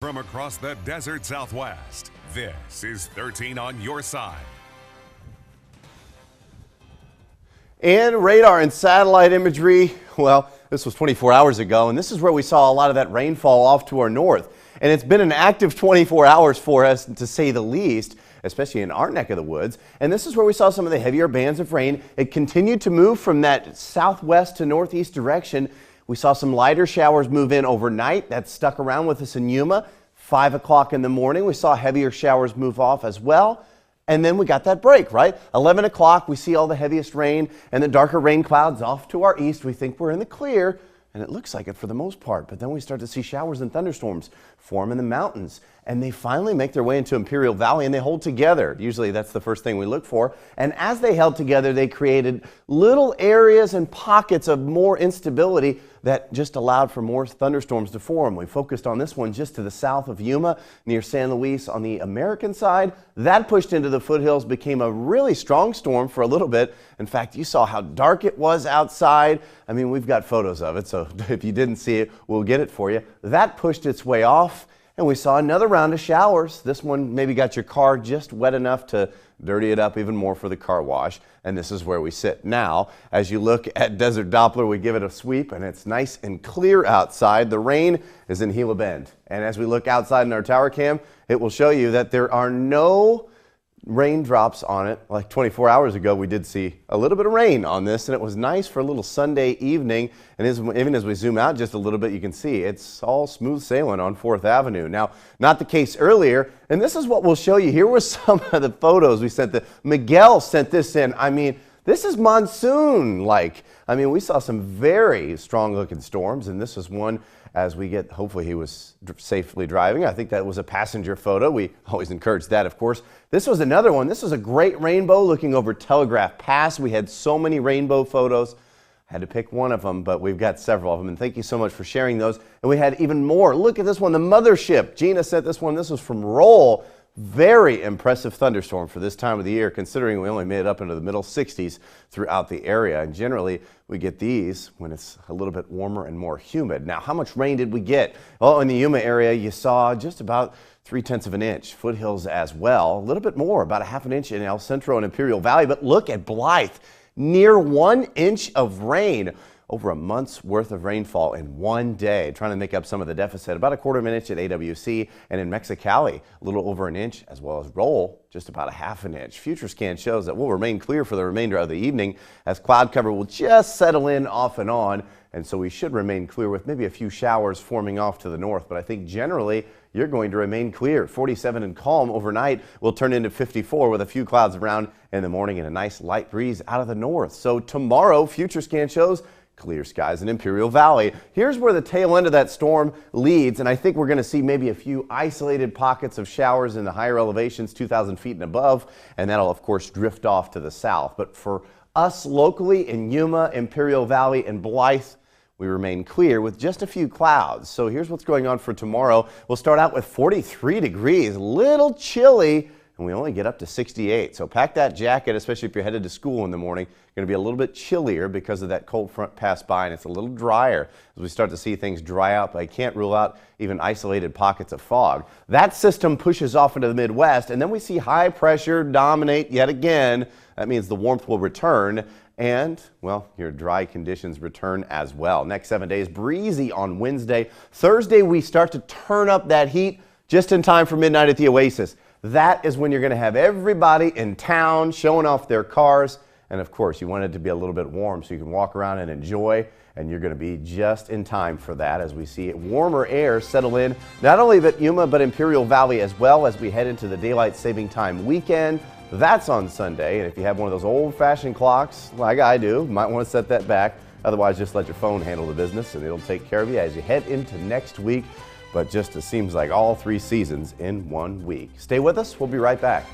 From across the desert Southwest, this is 13 on your side. And radar and satellite imagery, well, this was 24 hours ago, and this is where we saw a lot of that rainfall off to our north. And it's been an active 24 hours for us, to say the least, especially in our neck of the woods. And this is where we saw some of the heavier bands of rain. It continued to move from that southwest to northeast direction. We saw some lighter showers move in overnight. That stuck around with us in Yuma. 5 o'clock in the morning, we saw heavier showers move off as well. And then we got that break, right? 11 o'clock, we see all the heaviest rain and the darker rain clouds off to our east. We think we're in the clear, and it looks like it for the most part. But then we start to see showers and thunderstorms form in the mountains. And they finally make their way into Imperial Valley, and they hold together. Usually that's the first thing we look for. And as they held together, they created little areas and pockets of more instability that just allowed for more thunderstorms to form. We focused on this one just to the south of Yuma, near San Luis on the American side. That pushed into the foothills, became a really strong storm for a little bit. In fact, you saw how dark it was outside. I mean, we've got photos of it, so if you didn't see it, we'll get it for you. That pushed its way off. And we saw another round of showers. This one maybe got your car just wet enough to dirty it up even more for the car wash. And this is where we sit now. As you look at Desert Doppler, we give it a sweep, and it's nice and clear outside. The rain is in Gila Bend. And as we look outside in our tower cam, it will show you that there are no raindrops on it. Like 24 hours ago, we did see a little bit of rain on this, and it was nice for a little Sunday evening. And even as we zoom out just a little bit, you can see it's all smooth sailing on 4th Avenue. Now, not the case earlier, and this is what we'll show you. Here were some of the photos we sent. Miguel sent this in. I mean, this is monsoon-like. I mean, we saw some very strong-looking storms, and this is one as we get, hopefully he was safely driving. I think that was a passenger photo. We always encourage that, of course. This was another one. This was a great rainbow looking over Telegraph Pass. We had so many rainbow photos. I had to pick one of them, but we've got several of them, and thank you so much for sharing those. And we had even more. Look at this one, the mothership. Gina sent this one. This was from Roll. Very impressive thunderstorm for this time of the year, considering we only made it up into the middle 60s throughout the area. And generally, we get these when it's a little bit warmer and more humid. Now, how much rain did we get? Well, in the Yuma area, you saw just about 3/10 of an inch. Foothills as well, a little bit more, about 1/2 inch in El Centro and Imperial Valley. But look at Blythe, near 1 inch of rain. Over a month's worth of rainfall in one day, trying to make up some of the deficit. About 1/4 of an inch at AWC, and in Mexicali, a little over an inch, as well as Roll, just about 1/2 an inch. Future scan shows that we'll remain clear for the remainder of the evening, as cloud cover will just settle in off and on, and so we should remain clear with maybe a few showers forming off to the north. But I think generally you're going to remain clear. 47 and calm overnight will turn into 54 with a few clouds around in the morning and a nice light breeze out of the north. So tomorrow, future scan shows clear skies in Imperial Valley. Here's where the tail end of that storm leads, and I think we're going to see maybe a few isolated pockets of showers in the higher elevations, 2,000 feet and above, and that'll of course drift off to the south. But for us locally in Yuma, Imperial Valley, and Blythe, we remain clear with just a few clouds. So here's what's going on for tomorrow. We'll start out with 43 degrees, a little chilly, and we only get up to 68. So pack that jacket, especially if you're headed to school in the morning. Going to be a little bit chillier because of that cold front pass by, and it's a little drier as we start to see things dry out, but I can't rule out even isolated pockets of fog. That system pushes off into the Midwest, and then we see high pressure dominate yet again. That means the warmth will return, and, well, your dry conditions return as well. Next 7 days, breezy on Wednesday. Thursday, we start to turn up that heat just in time for midnight at the Oasis. That is when you're going to have everybody in town showing off their cars. And of course, you want it to be a little bit warm so you can walk around and enjoy. And you're going to be just in time for that as we see warmer air settle in, not only at Yuma, but Imperial Valley as well as we head into the daylight saving time weekend. That's on Sunday. And if you have one of those old-fashioned clocks like I do, you might want to set that back. Otherwise, just let your phone handle the business and it'll take care of you as you head into next week. But just it seems like all 3 seasons in 1 week. Stay with us. We'll be right back.